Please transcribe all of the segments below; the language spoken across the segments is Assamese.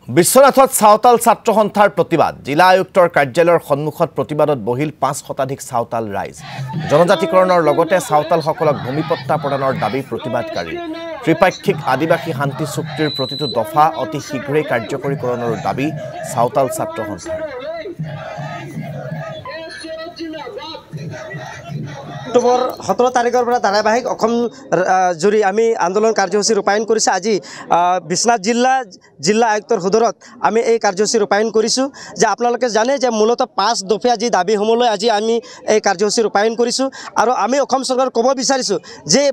বিশ্বনাথত সাঁওতাল ছাত্ৰ সন্থাৰ প্ৰতিবাদ জিলা আয়ুক্তৰ কাৰ্যালয়ৰ সন্মুখত প্ৰতিবাদত বহিল ৫ শতাধিক সাঁওতাল ৰাইজ জনজাতিকৰণৰ লগতে সাঁওতালসকলক ভূমিপট্টা প্ৰদানৰ দাবী প্ৰতিবাদকাৰী ত্ৰিপাক্ষিক আদিবাসী শান্তি চুক্তিৰ প্ৰতিটো দফা অতি শীঘ্ৰেই কাৰ্যকৰীকৰণৰ দাবী সাঁওতাল ছাত্ৰ সন্থাৰ অক্টোবৰ 17 তাৰিখৰ পৰা ধাৰাবাহিক অসম জুৰি আমি আন্দোলন কাৰ্যসূচী ৰূপায়ণ কৰিছে আজি বিশ্বনাথ জিলা আয়ুক্তৰ হুদৰত আমি এই কাৰ্যসূচী ৰূপায়ণ কৰিছোঁ যে আপোনালোকে জানে যে মূলতঃ 5 দফীয়া যি দাবীসমূহলৈ আজি আমি এই কাৰ্যসূচী ৰূপায়ণ কৰিছোঁ আৰু আমি অসম চৰকাৰক ক'ব বিচাৰিছোঁ যে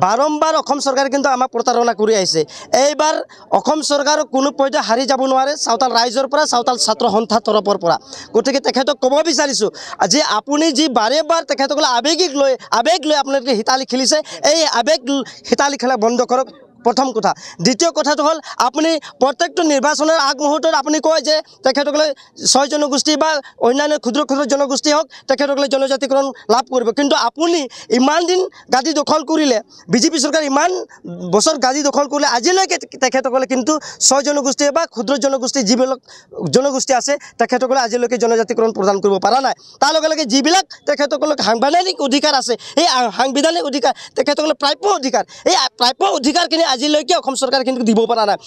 বাৰম্বাৰ অসম চৰকাৰে কিন্তু আমাক প্ৰতাৰণা কৰি আহিছে এইবাৰ অসম চৰকাৰক কোনো পৰ্যায়ত হাৰি যাব নোৱাৰে সাঁওতাল ৰাইজৰ পৰা সাঁওতাল ছাত্ৰ সন্থাৰ তৰফৰ পৰা গতিকে তেখেতক ক'ব বিচাৰিছোঁ যে আপুনি যি বাৰে বাৰ তেখেতসকলে আবেগ লৈ আপোনালোকে হিতালি খেলিছে এই আবেগ হিতালি খেলা বন্ধ কৰক প্ৰথম কথা দ্বিতীয় কথাটো হ'ল আপুনি প্ৰত্যেকটো নিৰ্বাচনৰ আগমুহূৰ্তত আপুনি কয় যে তেখেতসকলে 6 জনগোষ্ঠী বা অন্যান্য ক্ষুদ্ৰ জনগোষ্ঠী হওক তেখেতসকলে জনজাতিকৰণ লাভ কৰিব কিন্তু আপুনি ইমান দিন গাদী দখল কৰিলে বিজেপি চৰকাৰ ইমান বছৰ গাদী দখল কৰিলে আজিলৈকে তেখেতসকলে কিন্তু 6 জনগোষ্ঠী বা ক্ষুদ্ৰ জনগোষ্ঠী যিবিলাক জনগোষ্ঠী আছে তেখেতসকলে আজিলৈকে জনজাতিকৰণ প্ৰদান কৰিব পৰা নাই তাৰ লগে লগে যিবিলাক তেখেতসকলক সাংবিধানিক অধিকাৰ আছে এই সাংবিধানিক অধিকাৰ তেখেতসকলে প্ৰাপ্য অধিকাৰ এই প্ৰাপ্য অধিকাৰখিনি আজিলৈকে অসম চৰকাৰে কিন্তু দিব পৰা নাই।